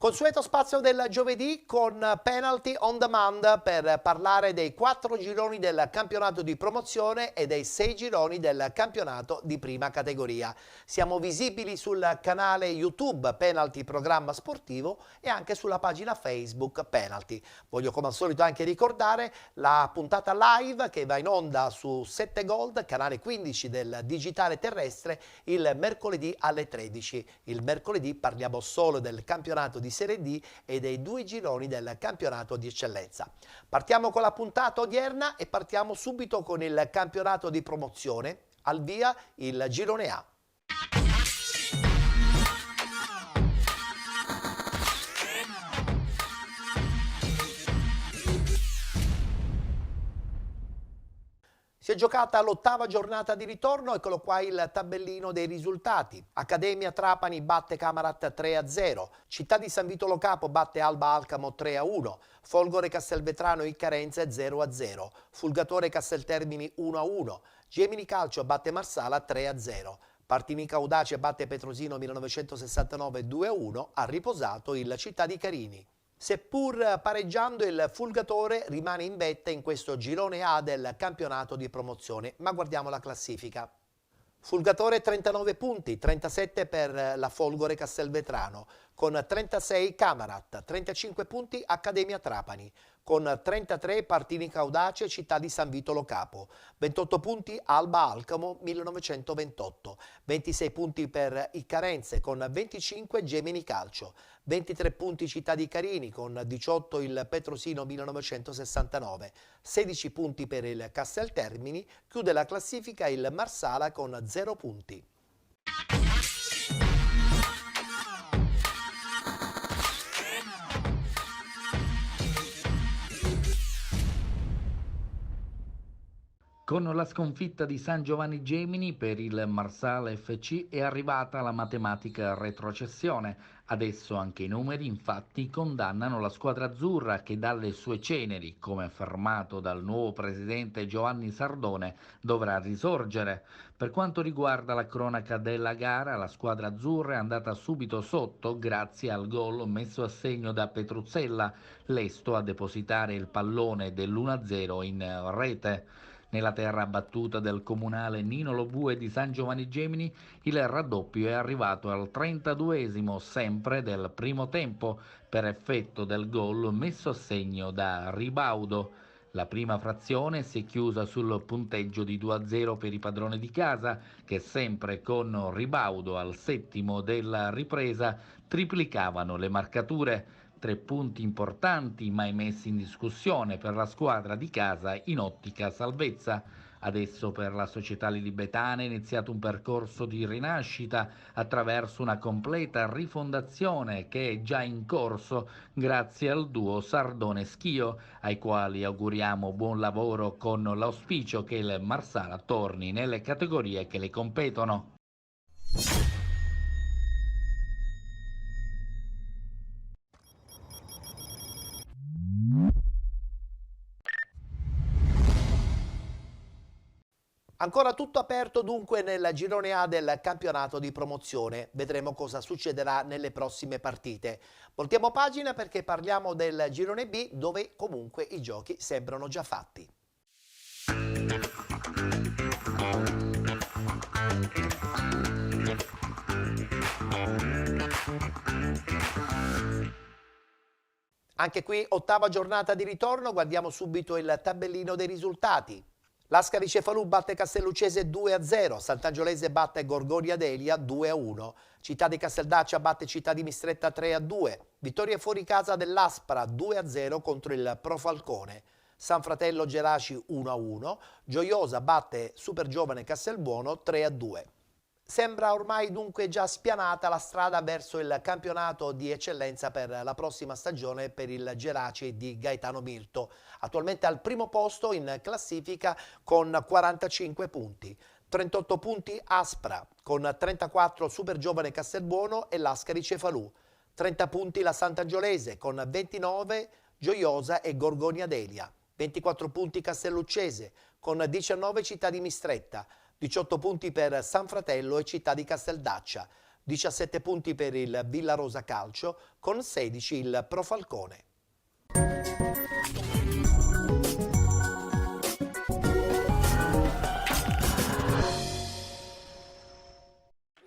Consueto spazio del giovedì con Penalty on Demand per parlare dei 4 gironi del campionato di promozione e dei 6 gironi del campionato di prima categoria. Siamo visibili sul canale YouTube Penalty Programma Sportivo e anche sulla pagina Facebook Penalty. Voglio come al solito anche ricordare la puntata live che va in onda su 7 Gold, canale 15 del digitale terrestre, il mercoledì alle 13. Il mercoledì parliamo solo del campionato di Serie D e dei 2 gironi del campionato di eccellenza. Partiamo con la puntata odierna e partiamo subito con il campionato di promozione. Al via il girone A. Si è giocata l'8ª giornata di ritorno, eccolo qua il tabellino dei risultati. Accademia Trapani batte Camarat 3-0, Città di San Vito Lo Capo batte Alba Alcamo 3-1, Folgore Castelvetrano Iccarenze 0-0, Fulgatore Casteltermini 1-1, Gemini Calcio batte Marsala 3-0. Partinico Audace batte Petrosino 1969 2-1, ha riposato il Città di Carini. Seppur pareggiando, il Fulgatore rimane in vetta in questo girone A del campionato di promozione, ma guardiamo la classifica. Fulgatore 39 punti, 37 per la Folgore Castelvetrano, con 36 Camarat, 35 punti Accademia Trapani, con 33 Partinico Audace Città di San Vito Lo Capo, 28 punti Alba Alcamo 1928, 26 punti per Iccarenze con 25 Gemini Calcio, 23 punti Città di Carini con 18 il Petrosino 1969, 16 punti per il Casteltermini, chiude la classifica il Marsala con 0 punti. Con la sconfitta di San Giovanni Gemini per il Marsala FC è arrivata la matematica retrocessione. Adesso anche i numeri infatti condannano la squadra azzurra che dalle sue ceneri, come affermato dal nuovo presidente Giovanni Sardone, dovrà risorgere. Per quanto riguarda la cronaca della gara, la squadra azzurra è andata subito sotto grazie al gol messo a segno da Petruzzella, lesto a depositare il pallone dell'1-0 in rete. Nella terra battuta del comunale Nino Lobue di San Giovanni Gemini il raddoppio è arrivato al 32esimo sempre del primo tempo per effetto del gol messo a segno da Ribaudo. La prima frazione si è chiusa sul punteggio di 2-0 per i padroni di casa che sempre con Ribaudo al settimo della ripresa triplicavano le marcature. 3 punti importanti mai messi in discussione per la squadra di casa in ottica salvezza. Adesso per la società lilibetana è iniziato un percorso di rinascita attraverso una completa rifondazione che è già in corso grazie al duo Sardone-Schio, ai quali auguriamo buon lavoro con l'auspicio che il Marsala torni nelle categorie che le competono. Ancora tutto aperto dunque nel girone A del campionato di promozione. Vedremo cosa succederà nelle prossime partite. Voltiamo pagina perché parliamo del girone B dove comunque i giochi sembrano già fatti. Anche qui 8ª giornata di ritorno, guardiamo subito il tabellino dei risultati. Lascari Cefalù batte Castelluccese 2-0, Sant'Angiolese batte Gorgonia Delia 2-1, Città di Casteldaccia batte Città di Mistretta 3-2, vittoria fuori casa dell'Aspra 2-0 contro il Pro Falcone, San Fratello Geraci 1-1, Gioiosa batte Supergiovane Castelbuono 3-2. Sembra ormai dunque già spianata la strada verso il campionato di eccellenza per la prossima stagione per il Geraci di Gaetano Mirto, attualmente al primo posto in classifica con 45 punti, 38 punti Aspra, con 34 Supergiovane Castelbuono e Lascari Cefalù, 30 punti la Sant'Angiolese con 29 Gioiosa e Gorgonia Delia, 24 punti Castelluccese con 19 Città di Mistretta, 18 punti per San Fratello e Città di Casteldaccia, 17 punti per il Villarosa Calcio, con 16 il Pro Falcone.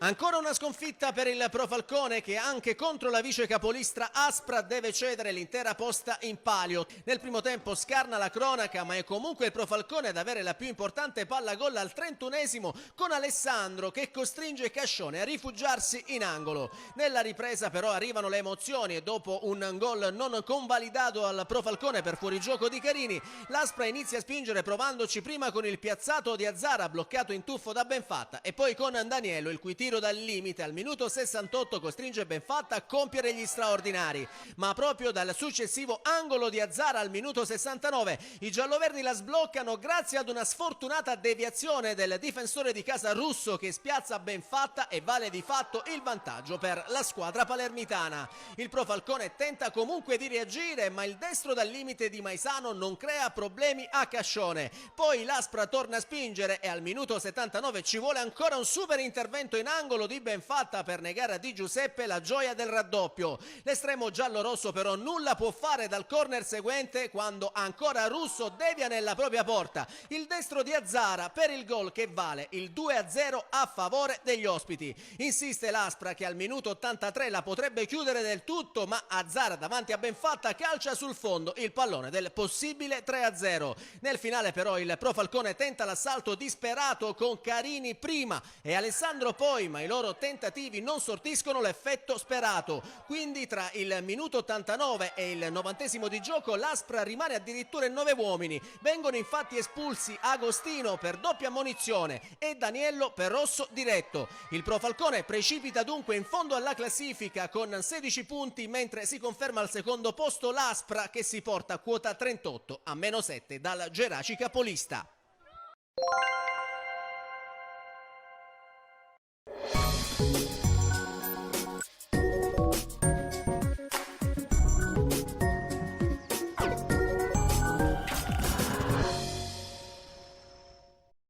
Ancora una sconfitta per il Pro Falcone, che anche contro la vice capolista Aspra deve cedere l'intera posta in palio. Nel primo tempo scarna la cronaca, ma è comunque il Pro Falcone ad avere la più importante palla gol al 31esimo, con Alessandro che costringe Cascione a rifugiarsi in angolo. Nella ripresa però arrivano le emozioni e dopo un gol non convalidato al Pro Falcone per fuorigioco di Carini, l'Aspra inizia a spingere provandoci prima con il piazzato di Azzara bloccato in tuffo da Benfatta e poi con Daniello, il cui tiro dal limite al minuto 68 costringe Benfatta a compiere gli straordinari, ma proprio dal successivo angolo di Azzara al minuto 69 i gialloverdi la sbloccano grazie ad una sfortunata deviazione del difensore di casa Russo, che spiazza Benfatta e vale di fatto il vantaggio per la squadra palermitana. Il Pro Falcone tenta comunque di reagire, ma il destro dal limite di Maisano non crea problemi a Cascione. Poi l'Aspra torna a spingere e al minuto 79 ci vuole ancora un super intervento in angolo di Benfatta per negare a Di Giuseppe la gioia del raddoppio. L'estremo giallo-rosso però nulla può fare dal corner seguente, quando ancora Russo devia nella propria porta il destro di Azzara per il gol che vale il 2-0 a favore degli ospiti. Insiste l'Aspra, che al minuto 83 la potrebbe chiudere del tutto, ma Azzara davanti a Benfatta calcia sul fondo il pallone del possibile 3-0. Nel finale però il Pro Falcone tenta l'assalto disperato con Carini prima e Alessandro poi, ma i loro tentativi non sortiscono l'effetto sperato. Quindi tra il minuto 89 e il 90esimo di gioco l'Aspra rimane addirittura in 9 uomini. Vengono infatti espulsi Agostino per doppia ammonizione e Daniello per rosso diretto. Il Pro Falcone precipita dunque in fondo alla classifica con 16 punti, mentre si conferma al secondo posto l'Aspra, che si porta a quota 38 a -7 dal Geraci capolista.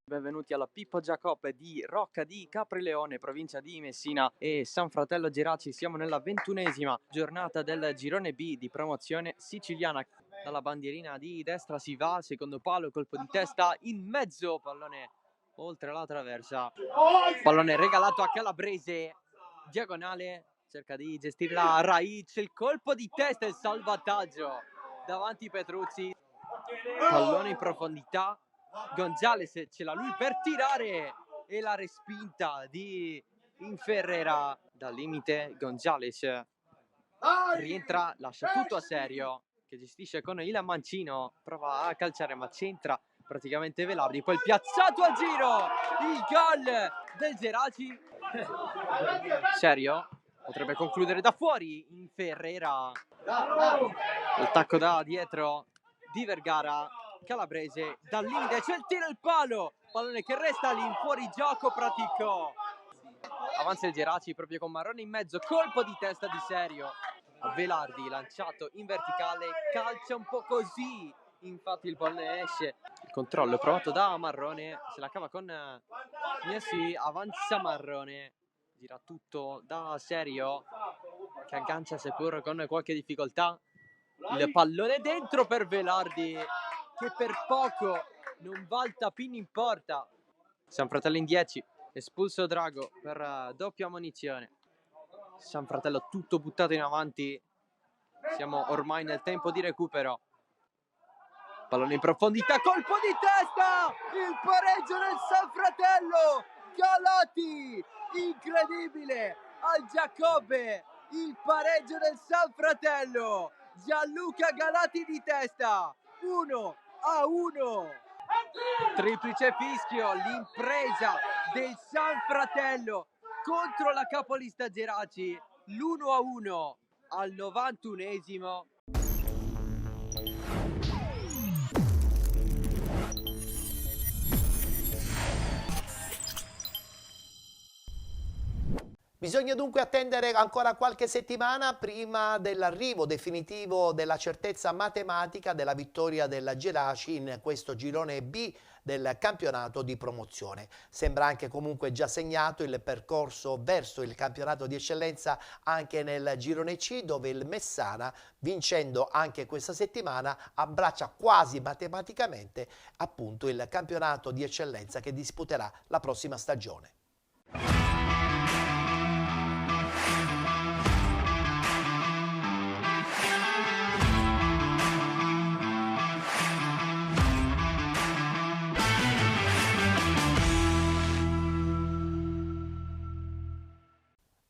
Benvenuti alla Pippo Giacobbe di Rocca di Caprileone, provincia di Messina e San Fratello Geraci. Siamo nella 21esima giornata del girone B di promozione siciliana. Dalla bandierina di destra si va, secondo palo, colpo di testa in mezzo, pallone oltre la traversa, pallone regalato a Calabrese, diagonale, cerca di gestirla Raic, il colpo di testa e il salvataggio davanti Petruzzi, pallone in profondità, Gonzales ce l'ha lui per tirare e la respinta di Inferrera dal limite. Gonzales rientra, lascia tutto a Serio che gestisce con il mancino, prova a calciare ma c'entra praticamente Velardi, poi il piazzato a giro, il gol del Geraci. Serio potrebbe concludere da fuori, Inferrera, l'attacco da dietro di Vergara, Calabrese dal limite, c'è il tiro al palo, pallone che resta lì in fuorigioco pratico. Avanza il Geraci proprio con Marrone in mezzo, colpo di testa di Serio a Velardi, lanciato in verticale, calcia un po' così, infatti il pallone esce. Il controllo provato da Marrone, se la cava con Messi, avanza Marrone, gira tutto da Serio che aggancia seppur con qualche difficoltà. Il pallone dentro per Velardi, che per poco non va il tapin in porta. San Fratello in 10, espulso Drago per doppia ammonizione. San Fratello tutto buttato in avanti, siamo ormai nel tempo di recupero. Pallone in profondità, colpo di testa, il pareggio del San Fratello, Galati, incredibile, al Giacobbe, il pareggio del San Fratello, Gianluca Galati di testa, 1-1, triplice fischio, l'impresa del San Fratello contro la capolista Geraci, l'1-1 al 91esimo. Bisogna dunque attendere ancora qualche settimana prima dell'arrivo definitivo della certezza matematica della vittoria della Geraci in questo girone B del campionato di promozione. Sembra anche comunque già segnato il percorso verso il campionato di eccellenza anche nel girone C, dove il Messana, vincendo anche questa settimana, abbraccia quasi matematicamente appunto il campionato di eccellenza che disputerà la prossima stagione.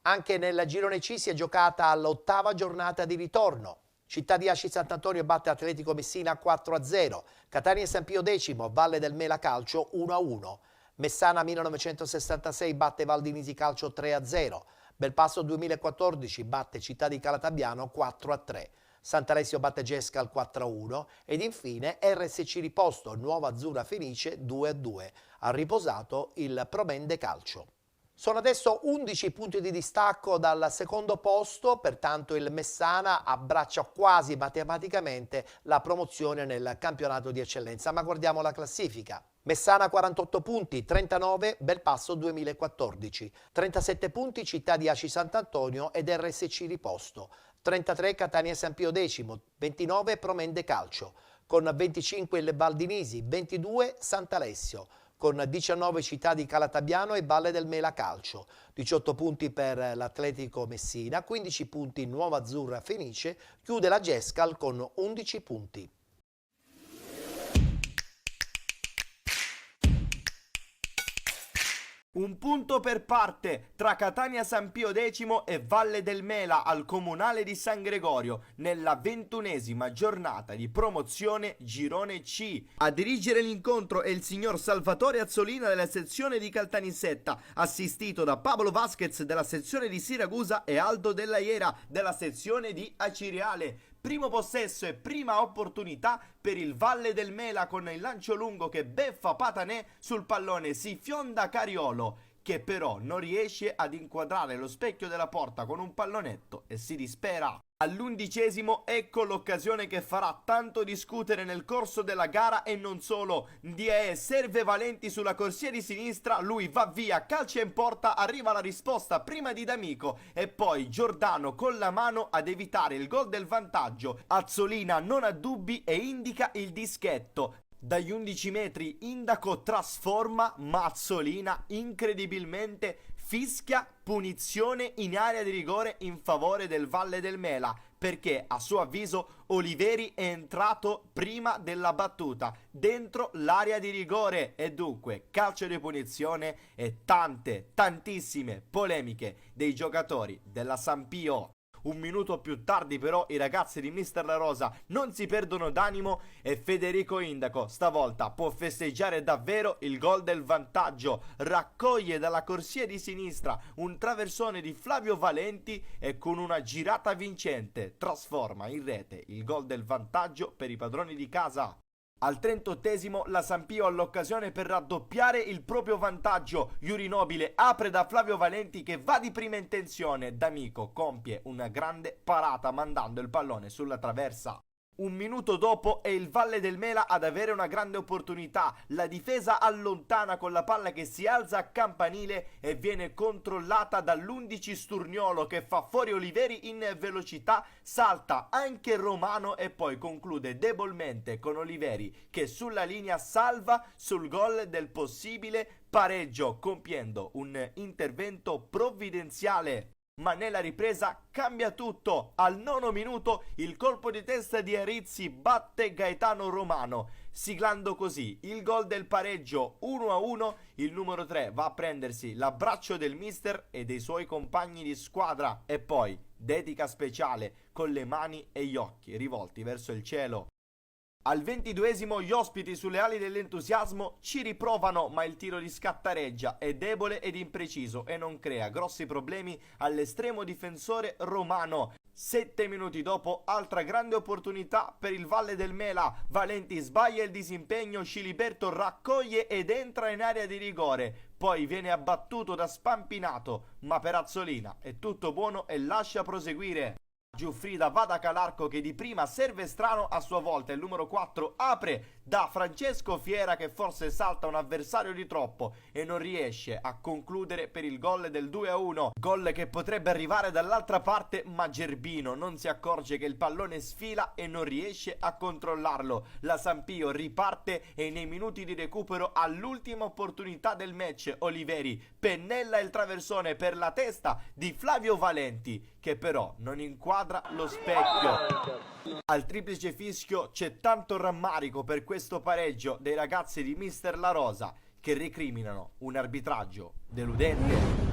Anche nel girone C si è giocata all'8ª giornata di ritorno. Città di Aci Sant'Antonio batte Atletico Messina 4-0, Catania San Pio X, Valle del Mela Calcio 1-1, Messana 1966 batte Valdinisi Calcio 3-0, Belpasso 2014 batte Città di Calatabbiano 4-3, Sant'Alessio batte Gescal 4-1 ed infine RSC Riposto Nuova Azzurra Fenice 2-2. Ha riposato il Promende Calcio. Sono adesso 11 punti di distacco dal secondo posto, pertanto il Messana abbraccia quasi matematicamente la promozione nel campionato di eccellenza. Ma guardiamo la classifica. Messana 48 punti, 39 Belpasso 2014, 37 punti Città di Aci Sant'Antonio ed RSC Riposto, 33 Catania San Pio X, 29 Promende Calcio, con 25 il Valdinisi, 22 Sant'Alessio, con 19 Città di Calatabbiano e Valle del Mela Calcio, 18 punti per l'Atletico Messina, 15 punti Nuova Azzurra Fenice, chiude la Gescal con 11 punti. Un punto per parte tra Catania San Pio X e Valle del Mela al Comunale di San Gregorio nella 21ª giornata di promozione Girone C. A dirigere l'incontro è il signor Salvatore Azzolina della sezione di Caltanissetta, assistito da Pablo Vasquez della sezione di Siracusa e Aldo Della Iera della sezione di Acireale. Primo possesso e prima opportunità per il Valle del Mela con il lancio lungo che beffa Patanè sul pallone, si fionda Cariolo che però non riesce ad inquadrare lo specchio della porta con un pallonetto e si dispera. All'11° ecco l'occasione che farà tanto discutere nel corso della gara e non solo. Die serve Valenti sulla corsia di sinistra, lui va via, calcia in porta, arriva la risposta prima di D'Amico e poi Giordano con la mano ad evitare il gol del vantaggio. Azzolina non ha dubbi e indica il dischetto. Dagli 11 metri Indaco trasforma, ma Azzolina incredibilmente fischia punizione in area di rigore in favore del Valle del Mela, perché a suo avviso Oliveri è entrato prima della battuta dentro l'area di rigore e dunque calcio di punizione e tantissime polemiche dei giocatori della San Pio. Un minuto più tardi però i ragazzi di Mister La Rosa non si perdono d'animo e Federico Indaco stavolta può festeggiare davvero il gol del vantaggio, raccoglie dalla corsia di sinistra un traversone di Flavio Valenti e con una girata vincente trasforma in rete il gol del vantaggio per i padroni di casa. Al 38° la San Pio ha l'occasione per raddoppiare il proprio vantaggio. Yuri Nobile apre da Flavio Valenti che va di prima intenzione. D'Amico compie una grande parata mandando il pallone sulla traversa. Un minuto dopo è il Valle del Mela ad avere una grande opportunità. La difesa allontana con la palla che si alza a campanile e viene controllata dall'11 Sturniolo che fa fuori Oliveri in velocità, salta anche Romano e poi conclude debolmente con Oliveri che sulla linea salva sul gol del possibile pareggio, compiendo un intervento provvidenziale. Ma nella ripresa cambia tutto. Al 9° minuto il colpo di testa di Arizzi batte Gaetano Romano, siglando così il gol del pareggio 1-1. Il numero 3 va a prendersi l'abbraccio del mister e dei suoi compagni di squadra e poi dedica speciale con le mani e gli occhi rivolti verso il cielo. Al 22° gli ospiti sulle ali dell'entusiasmo ci riprovano, ma il tiro di Scattareggia è debole ed impreciso e non crea grossi problemi all'estremo difensore romano. 7 minuti dopo, altra grande opportunità per il Valle del Mela. Valenti sbaglia il disimpegno, Sciliberto raccoglie ed entra in area di rigore. Poi viene abbattuto da Spampinato, ma per Azzolina è tutto buono e lascia proseguire. Giuffrida va da Calarco che di prima serve strano, a sua volta il numero 4 apre da Francesco Fiera che forse salta un avversario di troppo e non riesce a concludere per il gol del 2-1. Gol che potrebbe arrivare dall'altra parte, ma Gerbino non si accorge che il pallone sfila e non riesce a controllarlo. La Sampio riparte e nei minuti di recupero all'ultima opportunità del match Oliveri pennella il traversone per la testa di Flavio Valenti, che però non inquadra lo specchio. Al triplice fischio c'è tanto rammarico per questo pareggio dei ragazzi di Mister La Rosa, che recriminano un arbitraggio deludente.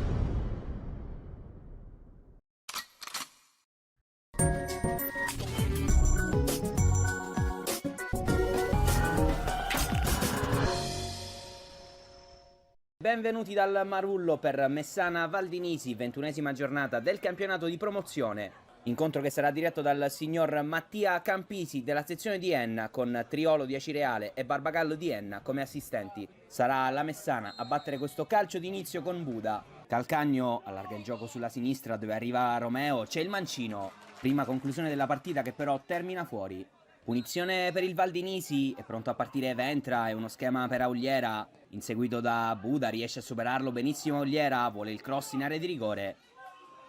Benvenuti dal Marullo per Messana Valdinisi, 21esima giornata del campionato di promozione. Incontro che sarà diretto dal signor Mattia Campisi della sezione di Enna, con Triolo di Acireale e Barbagallo di Enna come assistenti. Sarà la Messana a battere questo calcio d'inizio con Buda. Calcagno allarga il gioco sulla sinistra dove arriva Romeo, c'è il mancino. Prima conclusione della partita che però termina fuori. Punizione per il Valdinisi, è pronto a partire Ventra, è uno schema per Augliera, inseguito da Buda, riesce a superarlo benissimo Augliera, vuole il cross in area di rigore,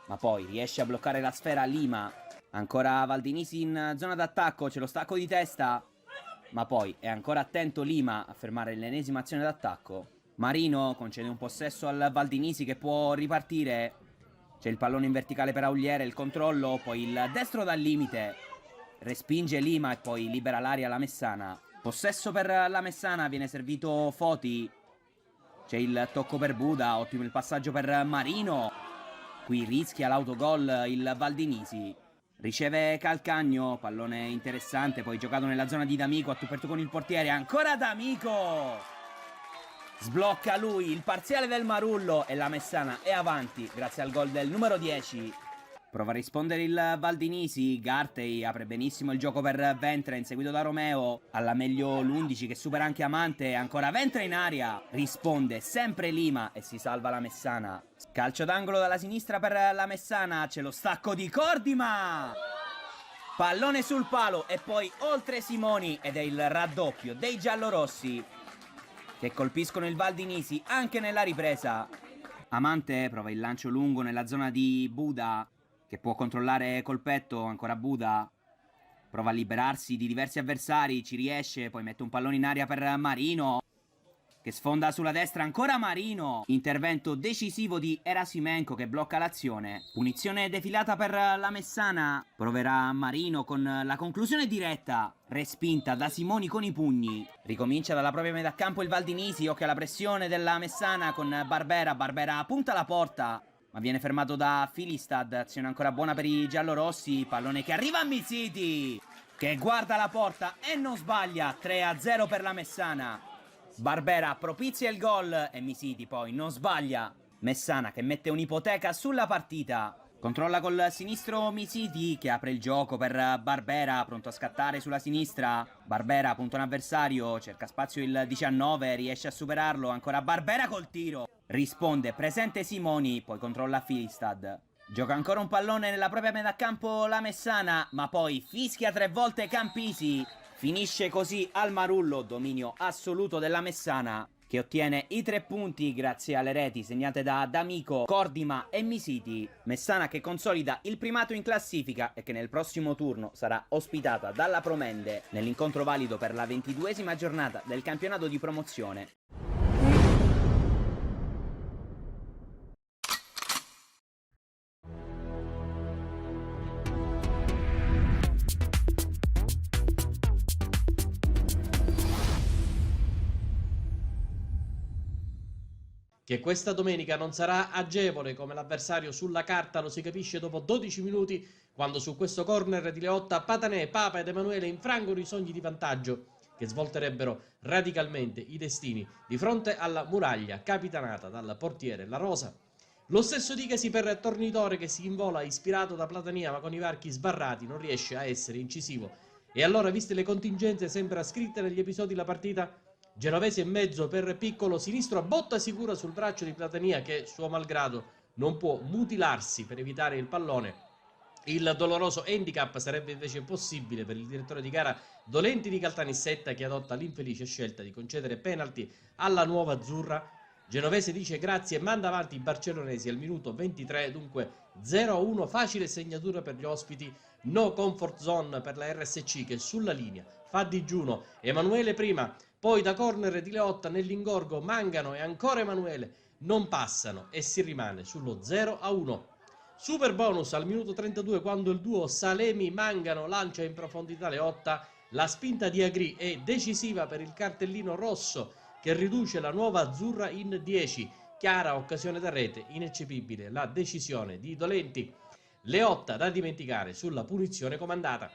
ma poi riesce a bloccare la sfera Lima. Ancora Valdinisi in zona d'attacco, c'è lo stacco di testa, ma poi è ancora attento Lima a fermare l'ennesima azione d'attacco. Marino concede un possesso al Valdinisi che può ripartire, c'è il pallone in verticale per Augliera, il controllo, poi il destro dal limite. Respinge Lima e poi libera l'aria la Messana. Possesso per la Messana, viene servito Foti. C'è il tocco per Buda, ottimo il passaggio per Marino. Qui rischia l'autogol il Valdinisi. Riceve Calcagno, pallone interessante, poi giocato nella zona di D'Amico, a tu per tu con il portiere, ancora D'Amico! Sblocca lui il parziale del Marullo e la Messana è avanti grazie al gol del numero 10. Prova a rispondere il Valdinisi, Gartey apre benissimo il gioco per Ventra, inseguito da Romeo, alla meglio l'11 che supera anche Amante, ancora Ventra in aria, risponde sempre Lima e si salva la Messana. Calcio d'angolo dalla sinistra per la Messana, c'è lo stacco di Cordima! Pallone sul palo e poi oltre Simoni ed è il raddoppio dei giallorossi che colpiscono il Valdinisi anche nella ripresa. Amante prova il lancio lungo nella zona di Buda, che può controllare col petto, ancora Buda. Prova a liberarsi di diversi avversari, ci riesce, poi mette un pallone in aria per Marino, che sfonda sulla destra, ancora Marino. Intervento decisivo di Erasimenko che blocca l'azione. Punizione defilata per la Messana, proverà Marino con la conclusione diretta, respinta da Simoni con i pugni. Ricomincia dalla propria metà campo il Valdinisi, occhio alla pressione della Messana con Barbera, Barbera punta la porta, ma viene fermato da Filistad, azione ancora buona per i giallorossi, pallone che arriva a Misiti, che guarda la porta e non sbaglia, 3-0 per la Messana. Barbera propizia il gol e Misiti poi non sbaglia. Messana che mette un'ipoteca sulla partita. Controlla col sinistro Misiti che apre il gioco per Barbera, pronto a scattare sulla sinistra. Barbera punta un avversario, cerca spazio il 19, riesce a superarlo, ancora Barbera col tiro. Risponde presente Simoni, poi controlla Filistad. Gioca ancora un pallone nella propria metà campo la Messana, ma poi fischia 3 volte Campisi. Finisce così al Marullo, dominio assoluto della Messana, che ottiene i 3 punti grazie alle reti segnate da D'Amico, Cordima e Misiti. Messana che consolida il primato in classifica e che nel prossimo turno sarà ospitata dalla Promende nell'incontro valido per la 22esima giornata del campionato di promozione. Che questa domenica non sarà agevole come l'avversario sulla carta lo si capisce dopo 12 minuti, quando su questo corner di Leotta Patanè, Papa ed Emanuele infrangono i sogni di vantaggio che svolterebbero radicalmente i destini di fronte alla muraglia capitanata dal portiere La Rosa. Lo stesso dicasi per Tornitore, che si invola ispirato da Platania ma con i varchi sbarrati non riesce a essere incisivo. E allora, viste le contingenze, sembra scritta negli episodi la partita. Genovese in mezzo per Piccolo, sinistro a botta sicura sul braccio di Platania che, suo malgrado, non può mutilarsi per evitare il pallone. Il doloroso handicap sarebbe invece possibile per il direttore di gara Dolenti di Caltanissetta, che adotta l'infelice scelta di concedere penalty alla nuova azzurra. Genovese dice grazie e manda avanti i barcellonesi al minuto 23, dunque 0-1, facile segnatura per gli ospiti, no comfort zone per la RSC che sulla linea fa digiuno. Emanuele prima, poi da corner di Leotta nell'ingorgo Mangano e ancora Emanuele non passano e si rimane sullo 0-1. Super bonus al minuto 32 quando il duo Salemi-Mangano lancia in profondità Leotta. La spinta di Agri è decisiva per il cartellino rosso che riduce la nuova azzurra in 10. Chiara occasione da rete, ineccepibile la decisione di Dolenti. Leotta da dimenticare sulla punizione comandata.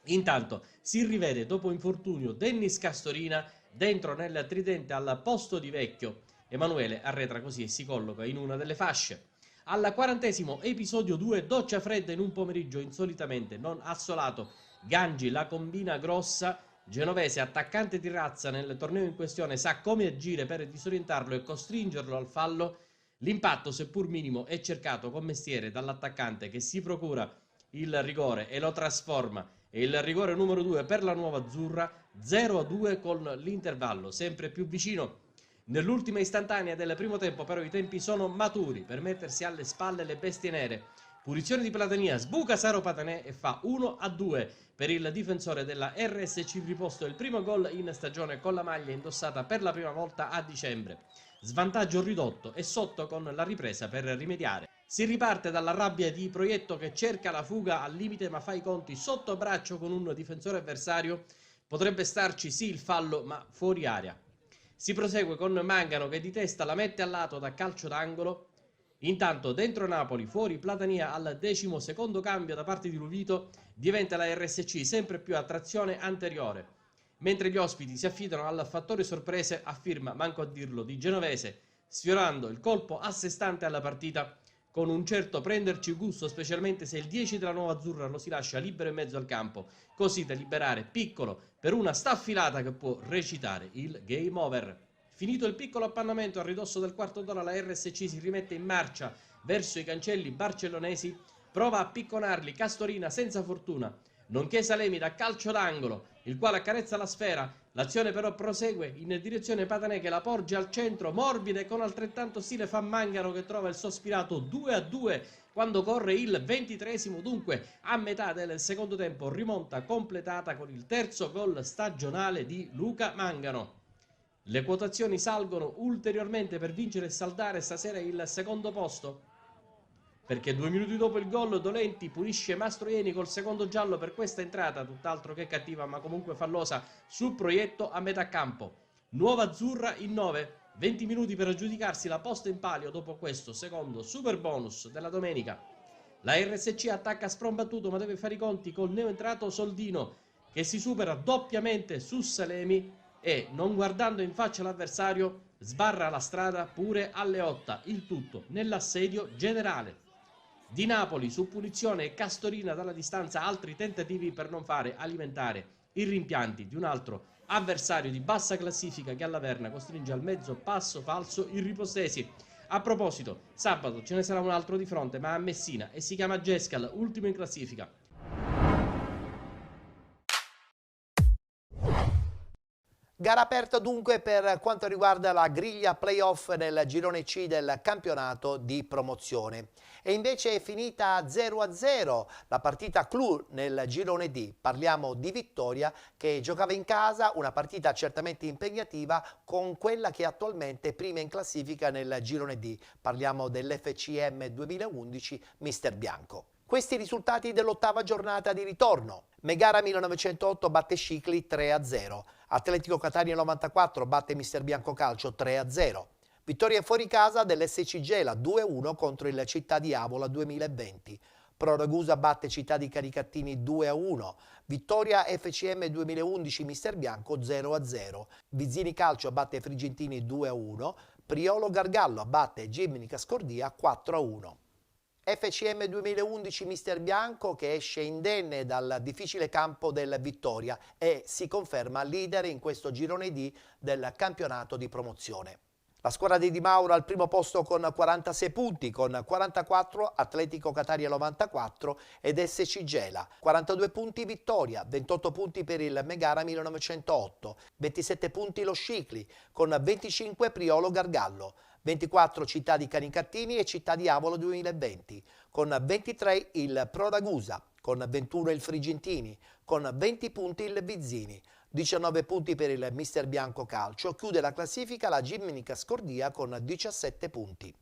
Intanto si rivede dopo infortunio Dennis Castorina dentro nel tridente al posto di Vecchio. Emanuele arretra così e si colloca in una delle fasce. Al 40° episodio 2, doccia fredda in un pomeriggio insolitamente non assolato. Gangi la combina grossa. Genovese, attaccante di razza nel torneo in questione, sa come agire per disorientarlo e costringerlo al fallo. L'impatto, seppur minimo, è cercato con mestiere dall'attaccante che si procura il rigore e lo trasforma. E il rigore numero 2 per la nuova azzurra, 0-2 con l'intervallo sempre più vicino. Nell'ultima istantanea del primo tempo però i tempi sono maturi per mettersi alle spalle le bestie nere. Punizione di Platania, sbuca Saro Patanè e fa 1-2 per il difensore della RSC riposto il primo gol in stagione con la maglia indossata per la prima volta a dicembre. Svantaggio ridotto e sotto con la ripresa per rimediare. Si riparte dalla rabbia di Proietto che cerca la fuga al limite ma fa i conti sotto braccio con un difensore avversario. Potrebbe starci sì il fallo ma fuori area. Si prosegue con Mangano che di testa la mette a lato da calcio d'angolo. Intanto dentro Napoli, fuori Platania al 12° cambio da parte di Luvito, diventa la RSC sempre più a trazione anteriore. Mentre gli ospiti si affidano al fattore sorprese, afferma, manco a dirlo, di Genovese, sfiorando il colpo a sé stante alla partita, con un certo prenderci gusto, specialmente se il 10 della nuova azzurra lo si lascia libero in mezzo al campo, così da liberare Piccolo per una staffilata che può recitare il game over. Finito il piccolo appannamento a ridosso del quarto d'ora, la RSC si rimette in marcia verso i cancelli barcellonesi, prova a picconarli Castorina senza fortuna, nonché Salemi da calcio d'angolo, il quale accarezza la sfera. L'azione però prosegue in direzione Patanè che la porge al centro, morbida, e con altrettanto stile fa Mangano che trova il sospirato 2-2 quando corre il 23°, dunque a metà del secondo tempo rimonta completata con il terzo gol stagionale di Luca Mangano. Le quotazioni salgono ulteriormente per vincere e saldare stasera il secondo posto, perché 2 minuti dopo il gol Dolenti punisce Mastroianni col secondo giallo per questa entrata, tutt'altro che cattiva ma comunque fallosa, su Proietto a metà campo. Nuova azzurra in 9, 20 minuti per aggiudicarsi la posta in palio dopo questo secondo super bonus della domenica. La RSC attacca sprombattuto ma deve fare i conti col neoentrato Soldino che si supera doppiamente su Salemi e, non guardando in faccia l'avversario, sbarra la strada pure a Leotta, il tutto nell'assedio generale. Di Napoli su punizione e Castorina dalla distanza altri tentativi per non fare alimentare i rimpianti di un altro avversario di bassa classifica che alla Verna costringe al mezzo passo falso i ripostesi. A proposito, sabato ce ne sarà un altro di fronte ma a Messina e si chiama Gescal, ultimo in classifica. Gara aperta dunque per quanto riguarda la griglia playoff nel girone C del campionato di promozione. E invece è finita 0-0 la partita clou nel girone D. Parliamo di Vittoria che giocava in casa, una partita certamente impegnativa con quella che è attualmente prima in classifica nel girone D. Parliamo dell'FCM 2011 Mister Bianco. Questi i risultati dell'8ª giornata di ritorno. Megara 1908 batte Scicli 3-0. Atletico Catania 94 batte Mister Bianco Calcio 3-0. Vittoria fuori casa dell'SC Gela 2-1 contro il Città di Avola 2020. Pro Ragusa batte Città di Caricattini 2-1. Vittoria FCM 2011 Mister Bianco 0-0. Vizzini Calcio batte Frigentini 2-1. Priolo Gargallo batte Gimnica Scordia 4-1. FCM 2011 Mister Bianco che esce indenne dal difficile campo del Vittoria e si conferma leader in questo girone D del campionato di promozione. La squadra di Di Mauro al primo posto con 46 punti, con 44 Atletico Cataria 94 ed SC Gela, 42 punti Vittoria, 28 punti per il Megara 1908, 27 punti lo Scicli, con 25 Priolo Gargallo, 24 Città di Canicattini e Città di Avolo 2020, con 23 il Pro Ragusa, con 21 il Frigentini, con 20 punti il Bizzini, 19 punti per il Mister Bianco Calcio, chiude la classifica la Gimnica Scordia con 17 punti.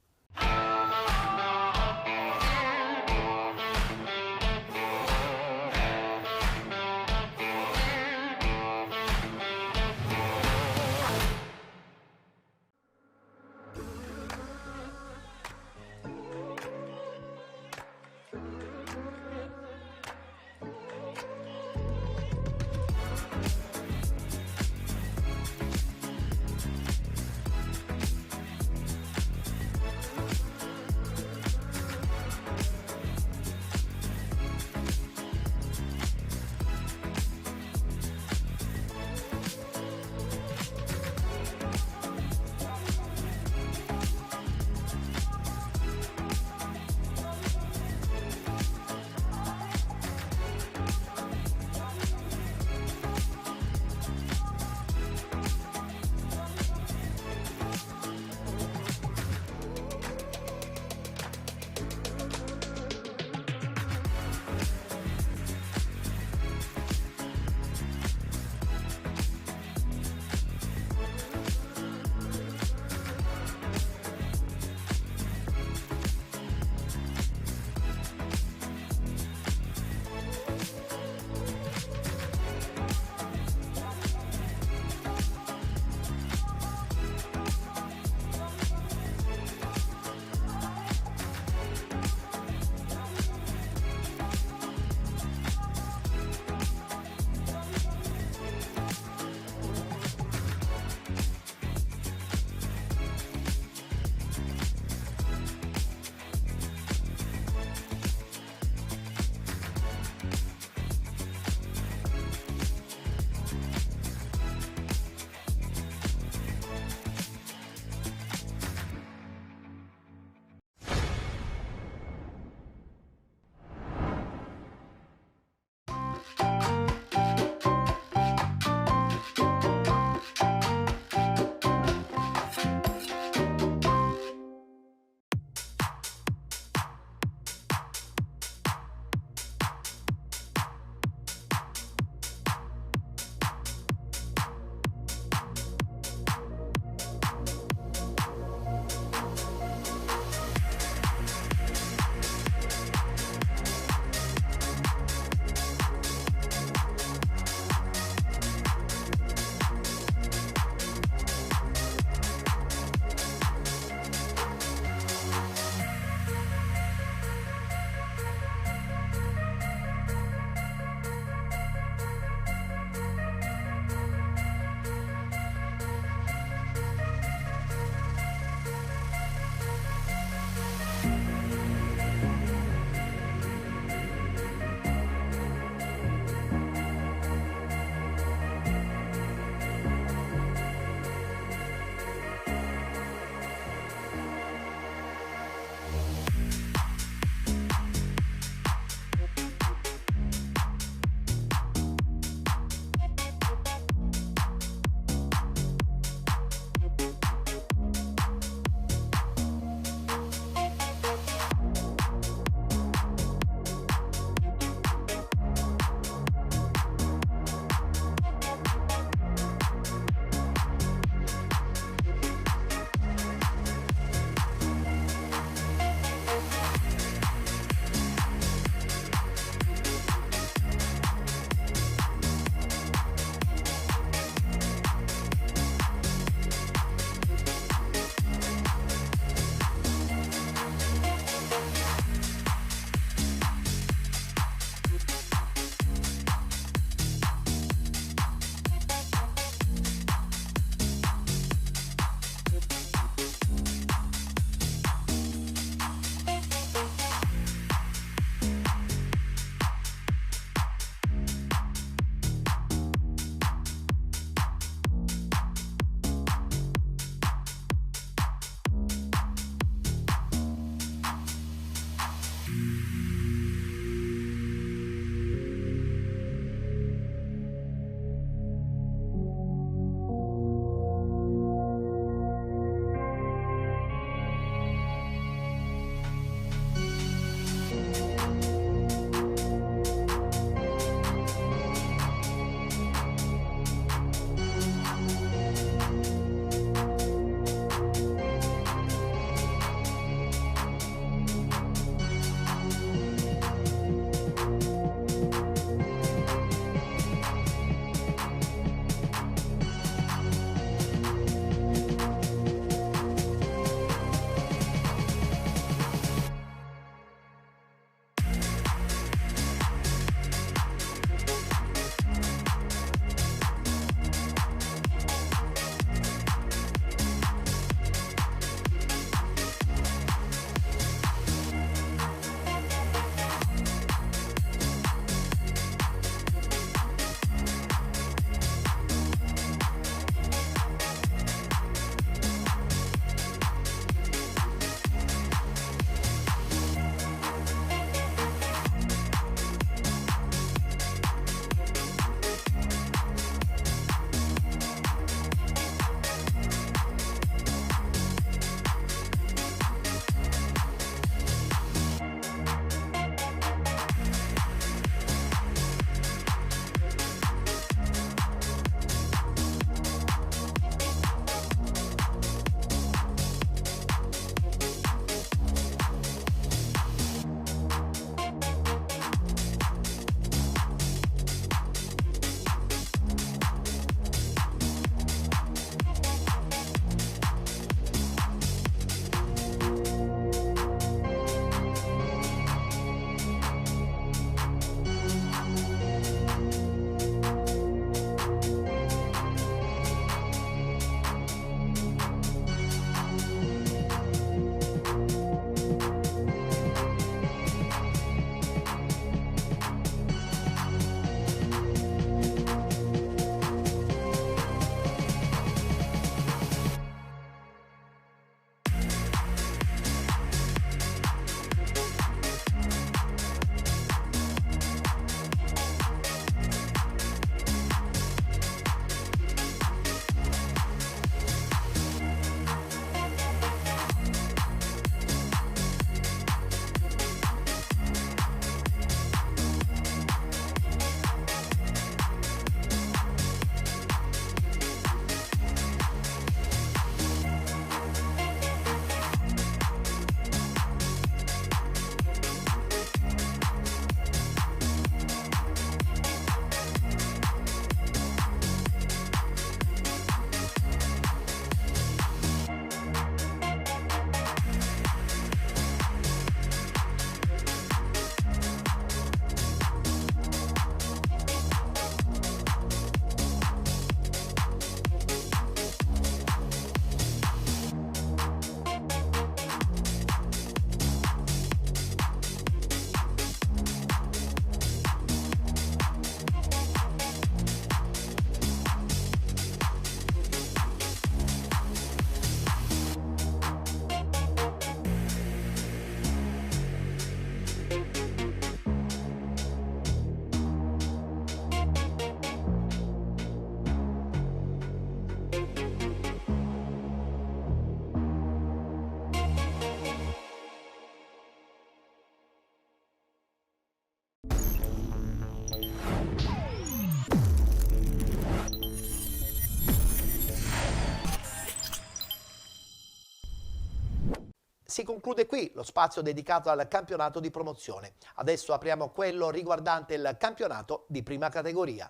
Si conclude qui lo spazio dedicato al campionato di promozione. Adesso apriamo quello riguardante il campionato di prima categoria.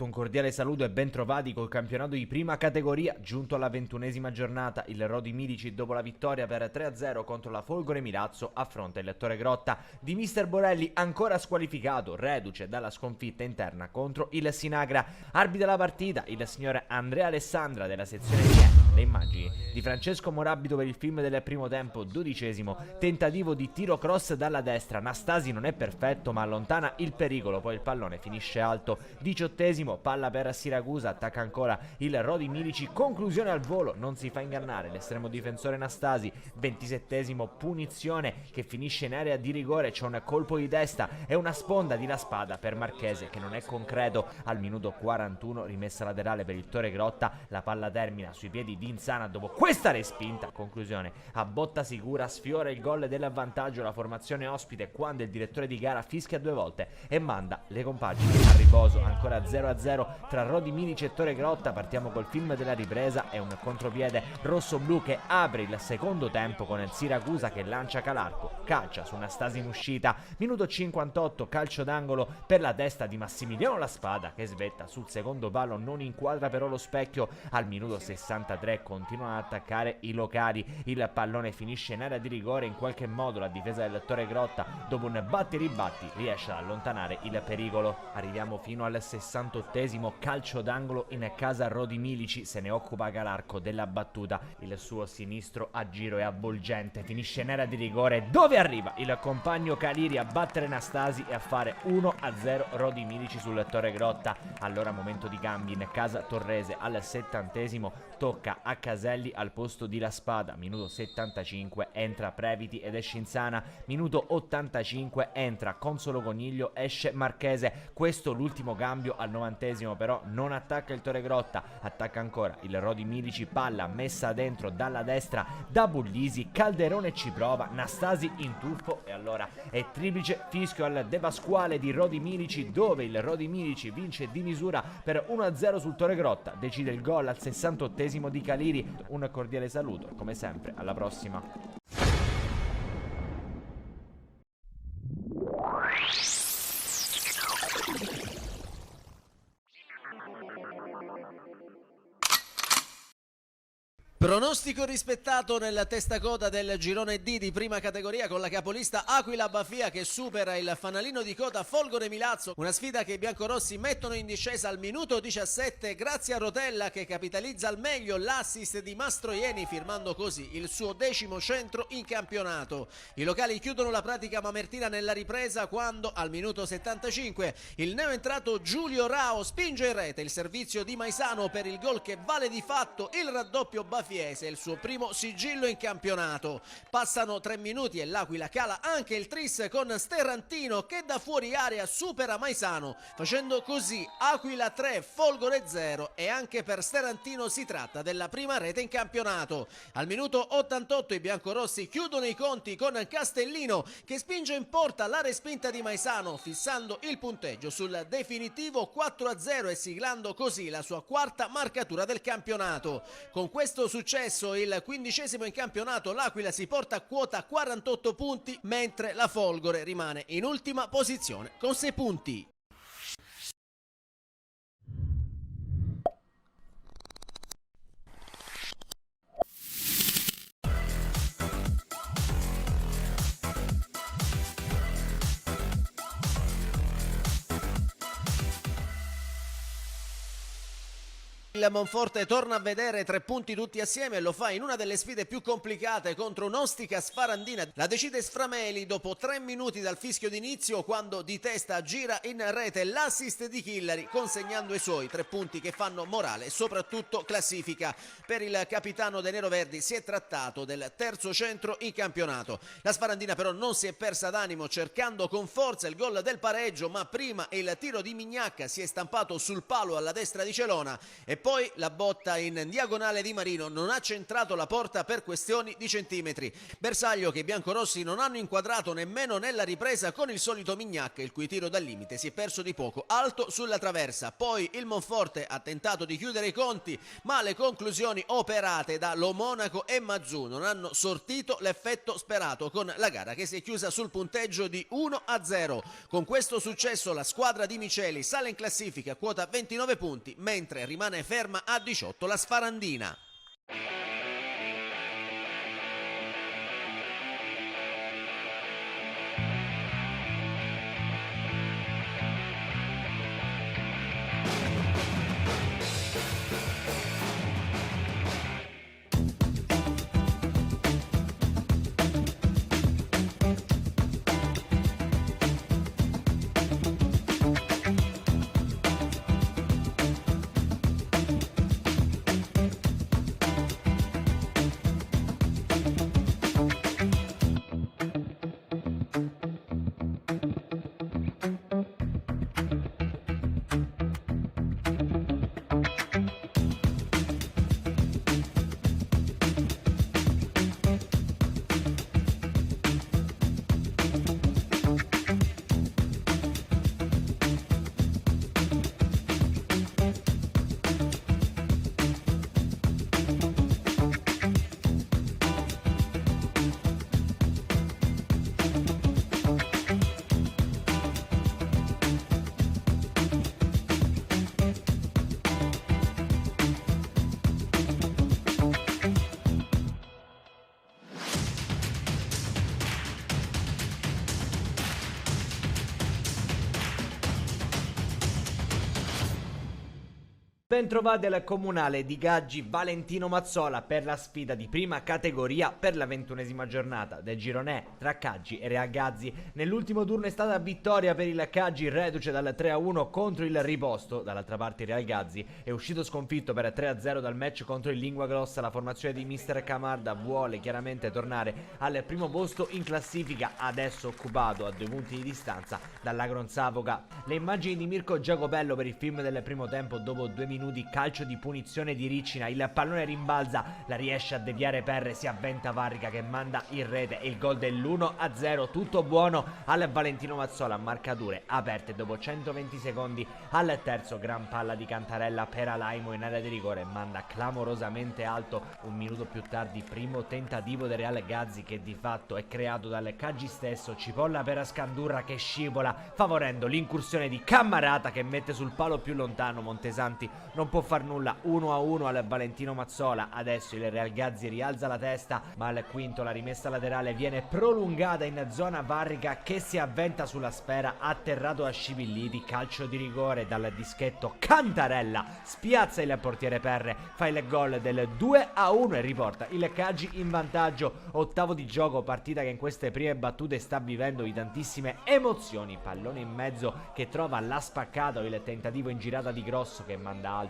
Un cordiale saluto e ben trovati col campionato di prima categoria, giunto alla 21esima giornata. Il Rodi Milici, dopo la vittoria per 3-0 contro la Folgore Milazzo, affronta il Torre Grotta di mister Borelli, ancora squalificato, reduce dalla sconfitta interna contro il Sinagra. Arbitra la partita il signor Andrea Alessandra della sezione D. Le immagini di Francesco Morabito per il film del primo tempo, 12esimo, tentativo di tiro cross dalla destra, Nastasi non è perfetto ma allontana il pericolo, poi il pallone finisce alto, 18esimo, palla per Siracusa, attacca ancora il Rodi Milici, conclusione al volo, non si fa ingannare l'estremo difensore Nastasi, 27esimo, punizione che finisce in area di rigore, c'è un colpo di testa e una sponda di La Spada per Marchese che non è concreto. Al minuto 41, rimessa laterale per il Torre Grotta, la palla termina sui piedi di Insana dopo questa respinta, conclusione a botta sicura, sfiora il gol dell'avvantaggio la formazione ospite quando il direttore di gara fischia 2 volte e manda le compagini a riposo. Ancora 0-0 tra Rodi Milici e Torre Grotta. Partiamo col film della ripresa e un contropiede rosso-blu che apre il secondo tempo con il Siracusa che lancia Calarco, calcia su Nastasi in uscita, minuto 58, calcio d'angolo per la testa di Massimiliano La Spada che svetta sul secondo palo, non inquadra però lo specchio. Al minuto 63 continuano ad attaccare i locali, il pallone finisce in area di rigore, in qualche modo la difesa del Torre Grotta dopo un batti e ribatti riesce ad allontanare il pericolo. Arriviamo fino al 68esimo, calcio d'angolo in casa Rodi Milici, se ne occupa Calarco della battuta, il suo sinistro a giro è avvolgente, finisce in area di rigore dove arriva il compagno Caliri a battere Nastasi e a fare 1-0 Rodi Milici sul Torre Grotta. Allora momento di cambi in casa Torrese, al 70esimo tocca a Caselli al posto di La Spada, minuto 75 entra Previti ed esce Insana, minuto 85 entra Consolo Coniglio, esce Marchese. Questo l'ultimo cambio. Al 90esimo però non attacca il Torre Grotta, attacca ancora il Rodi Milici, palla messa dentro dalla destra da Bullisi, Calderone ci prova, Nastasi in tuffo e allora è triplice fischio al De Pasquale di Rodi Milici, dove il Rodi Milici vince di misura per 1-0 sul Torre Grotta, decide il gol al 68esimo di Caliri. Un cordiale saluto, come sempre, alla prossima. Pronostico rispettato nella testacoda del girone D di prima categoria con la capolista Aquila Bafia che supera il fanalino di coda Folgore Milazzo, una sfida che i biancorossi mettono in discesa al minuto 17 grazie a Rotella che capitalizza al meglio l'assist di Mastroieni firmando così il suo 10° centro in campionato. I locali chiudono la pratica mamertina nella ripresa quando al minuto 75 il neoentrato Giulio Rao spinge in rete il servizio di Maisano per il gol che vale di fatto il raddoppio Bafia, il suo primo sigillo in campionato. Passano 3 minuti e l'Aquila cala anche il tris con Sterrantino che da fuori area supera Maisano, facendo così Aquila 3, Folgore 0 e anche per Sterrantino si tratta della prima rete in campionato. Al minuto 88 i biancorossi chiudono i conti con Castellino che spinge in porta la respinta di Maisano fissando il punteggio sul definitivo 4-0 e siglando così la sua quarta marcatura del campionato. Con questo successo, il 15° in campionato, l'Aquila si porta a quota 48 punti, mentre la Folgore rimane in ultima posizione con 6 punti. Il Monforte torna a vedere 3 punti tutti assieme e lo fa in una delle sfide più complicate contro un'Ostica Sfarandina. La decide Sframeli dopo 3 minuti dal fischio d'inizio quando di testa gira in rete l'assist di Chillari consegnando i suoi 3 punti che fanno morale e soprattutto classifica. Per il capitano dei Neroverdi si è trattato del 3° centro in campionato. La Sfarandina però non si è persa d'animo cercando con forza il gol del pareggio, ma prima il tiro di Mignacca si è stampato sul palo alla destra di Celona e poi la botta in diagonale di Marino non ha centrato la porta per questioni di centimetri. Bersaglio che i biancorossi non hanno inquadrato nemmeno nella ripresa con il solito Mignac, il cui tiro dal limite si è perso di poco, alto sulla traversa. Poi il Monforte ha tentato di chiudere i conti, ma le conclusioni operate da Lo Monaco e Mazzù non hanno sortito l'effetto sperato, con la gara che si è chiusa sul punteggio di 1-0. Con questo successo la squadra di Miceli sale in classifica a quota 29 punti, mentre rimane ferma a 18 la Sfarandina. Bentrovati al comunale di Gaggi Valentino Mazzola per la sfida di prima categoria per la 21esima giornata del girone tra Caggi e Real Gazzi. Nell'ultimo turno è stata vittoria per il Caggi, reduce dal 3-1 contro il riposto. Dall'altra parte il Real Gazzi è uscito sconfitto per 3-0 dal match contro il Lingua Grossa. La formazione di Mister Camarda vuole chiaramente tornare al primo posto in classifica, adesso occupato a 2 punti di distanza dall'Agron Savoca. Le immagini di Mirko Giacobello per il film del primo tempo dopo 2 minuti, calcio di punizione di Riccina, il pallone rimbalza, la riesce a deviare Perre, si avventa Varrica che manda in rete il gol dell'1-0, tutto buono al Valentino Mazzola, marcature aperte dopo 120 secondi al terzo, gran palla di Cantarella per Alaimo in area di rigore, manda clamorosamente alto. Un minuto più tardi primo tentativo del Real Gazzi che di fatto è creato dal Caggi stesso, cipolla per Scandurra che scivola favorendo l'incursione di Cammarata che mette sul palo più lontano. Montesanti non può far nulla, 1-1 al Valentino Mazzola. Adesso il Real Gazzi rialza la testa, ma al quinto la rimessa laterale viene prolungata in zona. Varrica che si avventa sulla sfera, atterrato a Scivilliti, calcio di rigore dal dischetto. Cantarella spiazza il portiere Perre, fa il gol del 2-1 e riporta il Caggi in vantaggio. Ottavo di gioco, partita che in queste prime battute sta vivendo di tantissime emozioni. Pallone in mezzo che trova la spaccata, il tentativo in girata di Grosso che manda alto.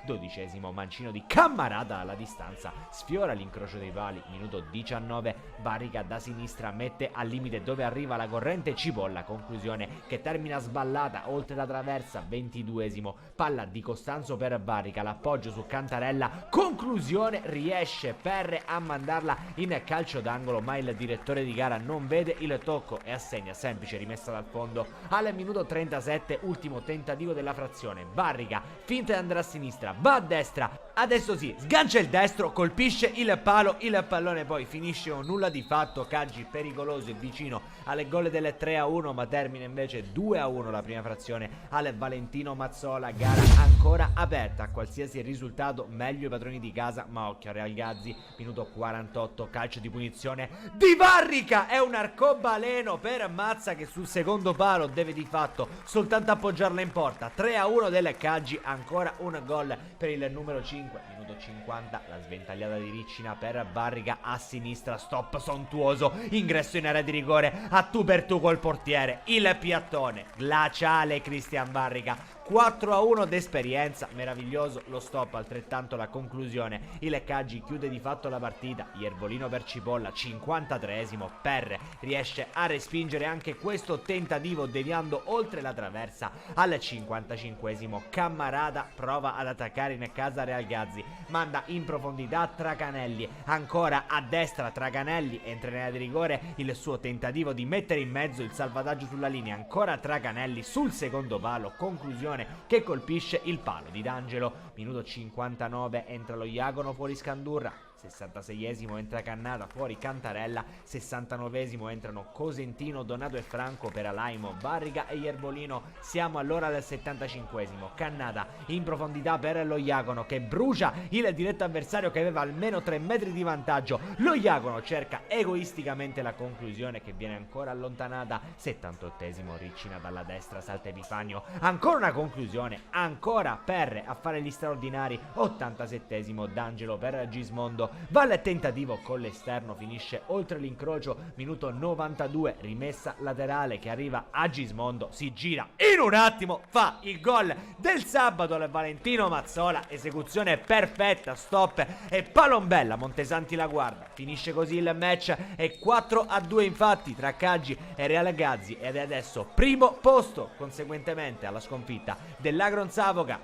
12esimo, mancino di Cammarata alla distanza, sfiora l'incrocio dei pali. Minuto 19, Varrica da sinistra mette al limite dove arriva la corrente Cipolla, conclusione che termina sballata oltre la traversa. 22esimo, palla di Costanzo per Varrica, l'appoggio su Cantarella, conclusione, riesce Perre a mandarla in calcio d'angolo, ma il direttore di gara non vede il tocco e assegna semplice rimessa dal fondo. Al minuto 37, ultimo tentativo della frazione, Varrica finta di andare a sinistra, va a destra, adesso sì, sgancia il destro, colpisce il palo, il pallone poi finisce un nulla di fatto. Caggi pericoloso e vicino alle gol del 3-1, ma termina invece 2-1 la prima frazione al Valentino Mazzola. Gara ancora aperta, a qualsiasi risultato meglio i padroni di casa, ma occhio a Real Gazzi. Minuto 48, calcio di punizione di Varrica, è un arcobaleno per Mazza che sul secondo palo deve di fatto soltanto appoggiarla in porta. 3-1 del Caggi, ancora un gol per il numero 5. Minuto minuto 50, la sventagliata di Riccina per Barriga a sinistra, stop sontuoso, ingresso in area di rigore, a tu per tu col portiere, il piattone, glaciale Cristian Barriga. 4-1 d'esperienza, meraviglioso lo stop, altrettanto la conclusione. Il Caggi chiude di fatto la partita. Iervolino per Cipolla, 53esimo. Perre riesce a respingere anche questo tentativo deviando oltre la traversa al 55esimo. Cammarata prova ad attaccare in casa Reagazzi, manda in profondità Tracanelli, ancora a destra Tracanelli, entra in area di rigore, il suo tentativo di mettere in mezzo il salvataggio sulla linea, ancora Tracanelli sul secondo palo, conclusione che colpisce il palo di D'Angelo. Minuto 59, entra lo Iagono fuori Scandurra. 66esimo entra Cannata fuori Cantarella. 69esimo entrano Cosentino, Donato e Franco per Alaimo, Barriga e Iervolino. Siamo allora al 75esimo. Cannata in profondità per lo Iagono che brucia il diretto avversario che aveva almeno 3 metri di vantaggio. Lo Iagono cerca egoisticamente la conclusione che viene ancora allontanata. 78esimo, Riccina dalla destra, salta Epifanio, ancora una conclusione, ancora Perre a fare gli straordinari. 87esimo, D'Angelo per Gismondo, va al tentativo con l'esterno, finisce oltre l'incrocio. Minuto 92, rimessa laterale che arriva a Gismondo, si gira in un attimo, fa il gol del sabato al Valentino Mazzola, esecuzione perfetta, stop e palombella, Montesanti la guarda, finisce così il match, è 4-2 infatti tra Caggi e Real Gazzi ed è adesso primo posto conseguentemente alla sconfitta dell'Agron Savoca.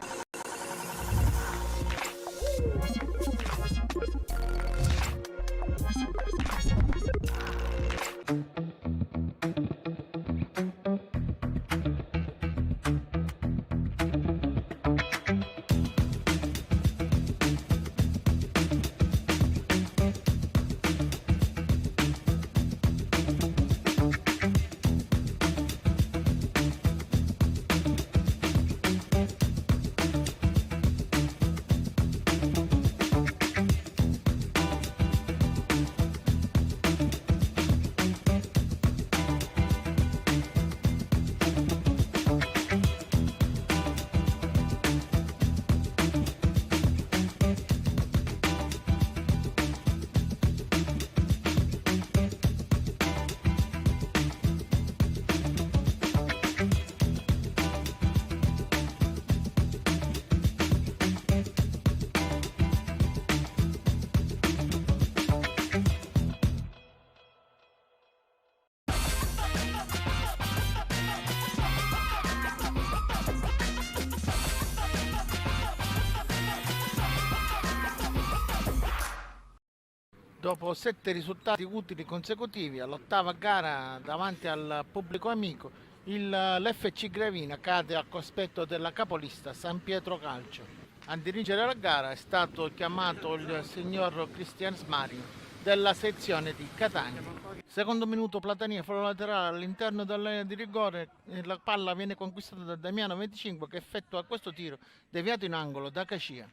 Dopo 7 risultati utili consecutivi all'8ª gara davanti al pubblico amico, l'FC Gravina cade al cospetto della capolista San Pietro Calcio. A dirigere la gara è stato chiamato il signor Cristian Smarin della sezione di Catania. Secondo minuto, Platania fallo laterale all'interno dell'area di rigore, la palla viene conquistata da Damiano 25 che effettua questo tiro deviato in angolo da Cacia.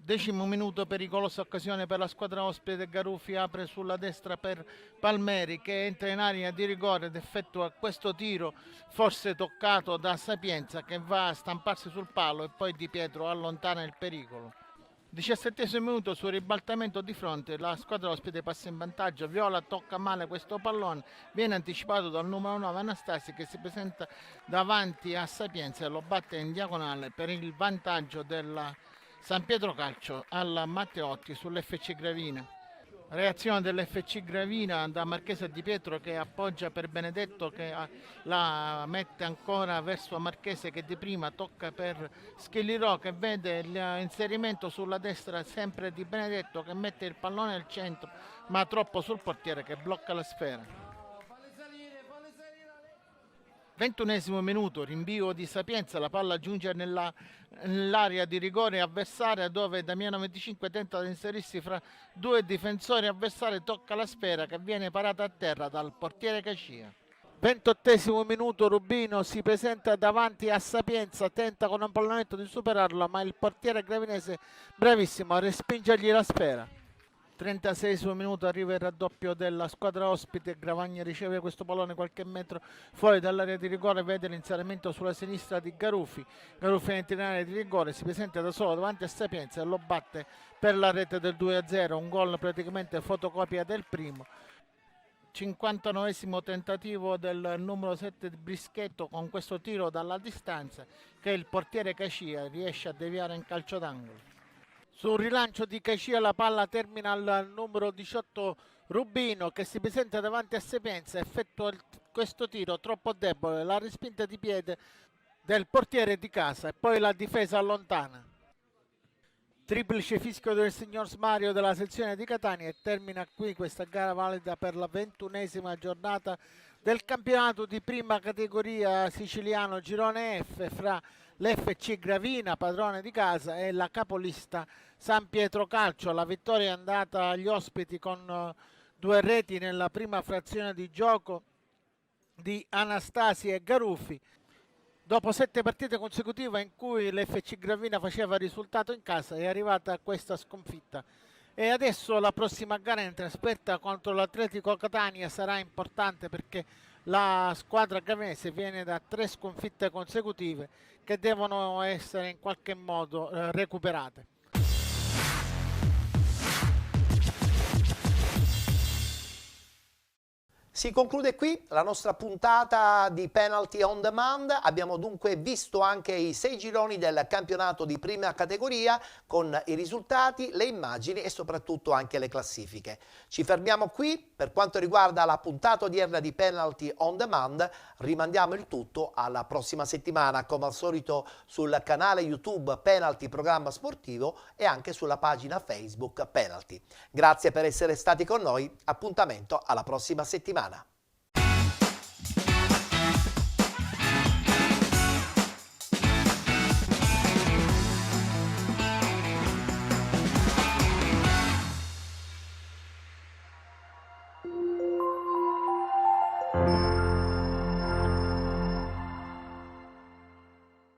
10° minuto, pericolosa occasione per la squadra ospite, Garuffi apre sulla destra per Palmeri che entra in area di rigore ed effettua questo tiro forse toccato da Sapienza che va a stamparsi sul palo e poi Di Pietro allontana il pericolo. 17° minuto, sul ribaltamento di fronte la squadra ospite passa in vantaggio, Viola tocca male questo pallone, viene anticipato dal numero 9 Anastasi che si presenta davanti a Sapienza e lo batte in diagonale per il vantaggio della San Pietro Calcio alla Matteotti sull'FC Gravina. Reazione dell'FC Gravina da Marchese Di Pietro che appoggia per Benedetto che la mette ancora verso Marchese che di prima tocca per Schillirò che vede l'inserimento sulla destra sempre di Benedetto che mette il pallone al centro ma troppo sul portiere che blocca la sfera. 21° minuto, rinvio di Sapienza, la palla giunge nell'area di rigore avversaria dove Damiano 25 tenta di inserirsi fra due difensori avversari, tocca la sfera che viene parata a terra dal portiere Cacia. 28° minuto, Rubino si presenta davanti a Sapienza, tenta con un pallonetto di superarlo ma il portiere gravinese bravissimo a respingergli la sfera. 36 minuto arriva il raddoppio della squadra ospite. Gravagna riceve questo pallone qualche metro fuori dall'area di rigore, vede l'inserimento sulla sinistra di Garufi. Garufi entra in area di rigore, si presenta da solo davanti a Sapienza e lo batte per la rete del 2-0, un gol praticamente fotocopia del primo. 59esimo tentativo del numero 7 di Brischetto con questo tiro dalla distanza che il portiere Cacia riesce a deviare in calcio d'angolo. Sul rilancio di Cacia la palla termina al numero 18 Rubino, che si presenta davanti a Sapienza, effettua questo tiro troppo debole, la respinta di piede del portiere di casa e poi la difesa allontana. Triplice fischio del signor Smario della sezione di Catania e termina qui questa gara valida per la 21esima giornata del campionato di prima categoria siciliano girone F fra l'FC Gravina, padrone di casa, e la capolista San Pietro Calcio. La vittoria è andata agli ospiti con 2 reti nella prima frazione di gioco di Anastasi e Garufi. Dopo 7 partite consecutive in cui l'FC Gravina faceva risultato in casa, è arrivata questa sconfitta. E adesso la prossima gara in trasferta contro l'Atletico Catania sarà importante, perché la squadra gavenese viene da 3 sconfitte consecutive che devono essere in qualche modo recuperate. Si conclude qui la nostra puntata di Penalty on Demand. Abbiamo dunque visto anche i 6 gironi del campionato di prima categoria con i risultati, le immagini e soprattutto anche le classifiche. Ci fermiamo qui. Per quanto riguarda la puntata odierna di Penalty on Demand, rimandiamo il tutto alla prossima settimana, come al solito sul canale YouTube Penalty Programma Sportivo e anche sulla pagina Facebook Penalty. Grazie per essere stati con noi, appuntamento alla prossima settimana.